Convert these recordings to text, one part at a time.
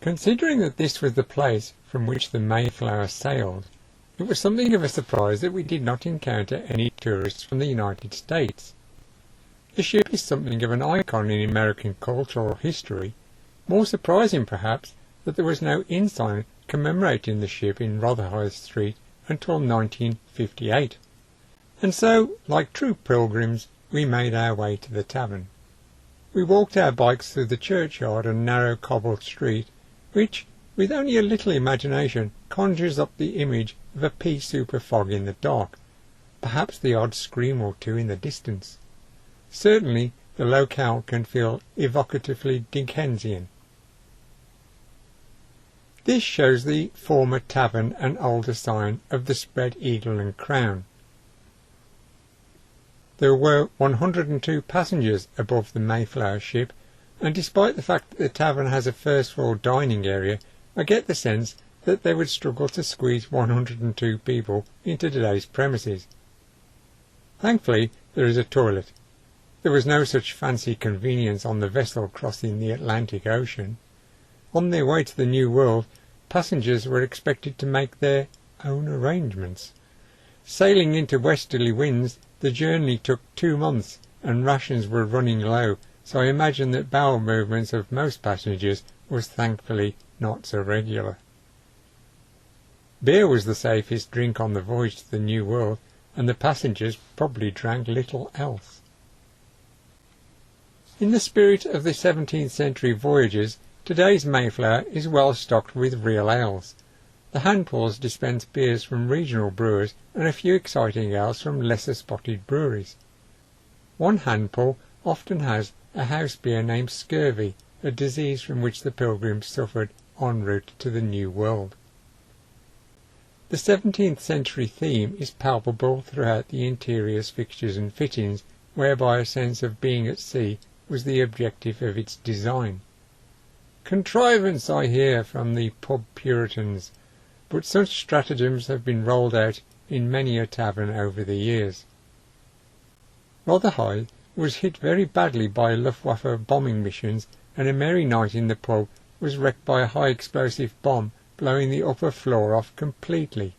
Considering that this was the place from which the Mayflower sailed, it was something of a surprise that we did not encounter any tourists from the United States. The ship is something of an icon in American cultural history, more surprising perhaps that there was no inn sign commemorating the ship in Rotherhithe Street until 1958. And so, like true pilgrims, we made our way to the tavern. We walked our bikes through the churchyard and narrow cobbled street, which, with only a little imagination, conjures up the image of a pea-soup of fog in the dark, perhaps the odd scream or two in the distance. Certainly the locale can feel evocatively Dickensian. This shows the former tavern and older sign of the Spread Eagle and Crown. There were 102 passengers above the Mayflower ship, and despite the fact that the tavern has a first-floor dining area, I get the sense that they would struggle to squeeze 102 people into today's premises. Thankfully, there is a toilet. There was no such fancy convenience on the vessel crossing the Atlantic Ocean. On their way to the New World, passengers were expected to make their own arrangements. Sailing into westerly winds, the journey took 2 months, and rations were running low, so I imagine that bowel movements of most passengers was thankfully not so regular. Beer was the safest drink on the voyage to the New World, and the passengers probably drank little else. In the spirit of the 17th century voyages, today's Mayflower is well stocked with real ales. The handfuls dispense beers from regional brewers and a few exciting ales from lesser spotted breweries. One handful often has a house beer named scurvy, a disease from which the pilgrims suffered en route to the New World. The 17th century theme is palpable throughout the interior's fixtures and fittings, whereby a sense of being at sea was the objective of its design. Contrivance, I hear, from the pub Puritans, but such stratagems have been rolled out in many a tavern over the years. Rotherhithe was hit very badly by Luftwaffe bombing missions, and a merry night in the pub was wrecked by a high-explosive bomb blowing the upper floor off completely.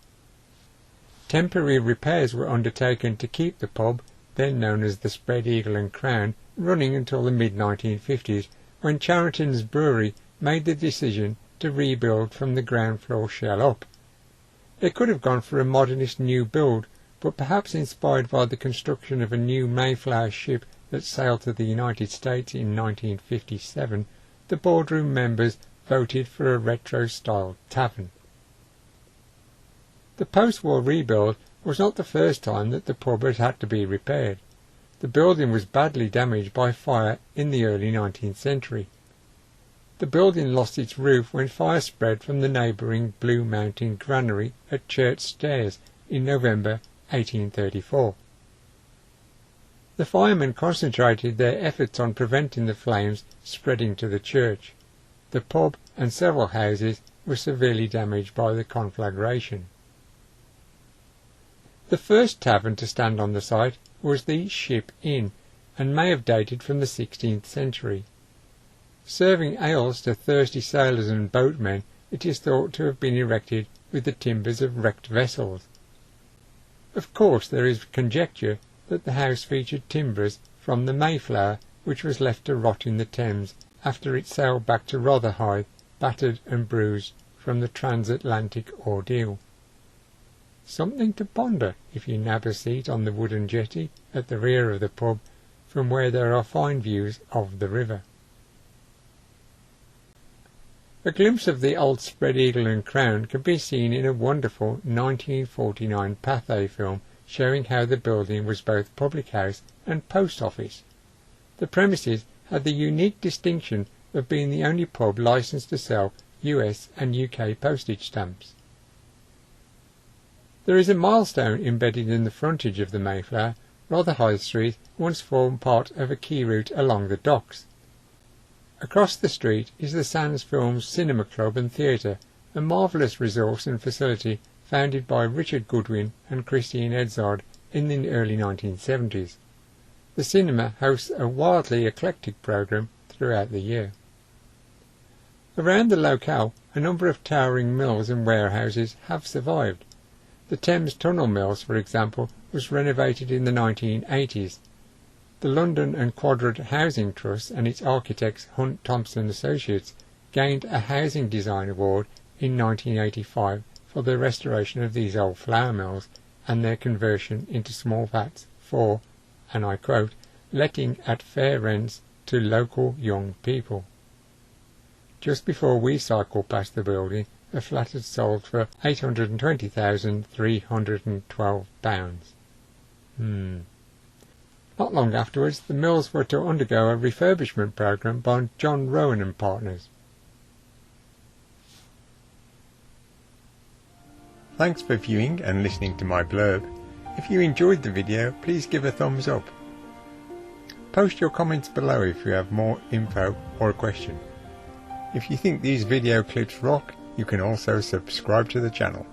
Temporary repairs were undertaken to keep the pub, then known as the Spread Eagle and Crown, running until the mid-1950s, when Chariton's Brewery made the decision to rebuild from the ground floor shell up. They could have gone for a modernist new build, but perhaps inspired by the construction of a new Mayflower ship that sailed to the United States in 1957, the boardroom members voted for a retro-styled tavern. The post-war rebuild was not the first time that the pub had had to be repaired. The building was badly damaged by fire in the early 19th century. The building lost its roof when fire spread from the neighbouring Blue Mountain Granary at Church Stairs in November 1834. The firemen concentrated their efforts on preventing the flames spreading to the church. The pub and several houses were severely damaged by the conflagration. The first tavern to stand on the site was the Ship Inn, and may have dated from the 16th century. Serving ales to thirsty sailors and boatmen, it is thought to have been erected with the timbers of wrecked vessels. Of course, there is conjecture that the house featured timbers from the Mayflower, which was left to rot in the Thames after it sailed back to Rotherhithe, battered and bruised from the transatlantic ordeal. Something to ponder if you nab a seat on the wooden jetty at the rear of the pub, from where there are fine views of the river. A glimpse of the old Spread Eagle and Crown can be seen in a wonderful 1949 Pathé film showing how the building was both public house and post office. The premises had the unique distinction of being the only pub licensed to sell US and UK postage stamps. There is a milestone embedded in the frontage of the Mayflower. Rotherhithe Street once formed part of a key route along the docks. Across the street is the Sands Films Cinema Club and Theatre, a marvellous resource and facility founded by Richard Goodwin and Christine Edzard in the early 1970s. The cinema hosts a wildly eclectic programme throughout the year. Around the locale, a number of towering mills and warehouses have survived. The Thames Tunnel Mills, for example, was renovated in the 1980s. The London and Quadrant Housing Trust and its architects Hunt Thompson Associates gained a Housing Design Award in 1985 for the restoration of these old flour mills and their conversion into small vats for, and I quote, letting at fair rents to local young people. Just before we cycled past the building, the flat had sold for £820,312. Not long afterwards, the mills were to undergo a refurbishment programme by John Rowan and Partners. Thanks for viewing and listening to my blurb. If you enjoyed the video, please give a thumbs up. Post your comments below if you have more info or a question. If you think these video clips rock, you can also subscribe to the channel.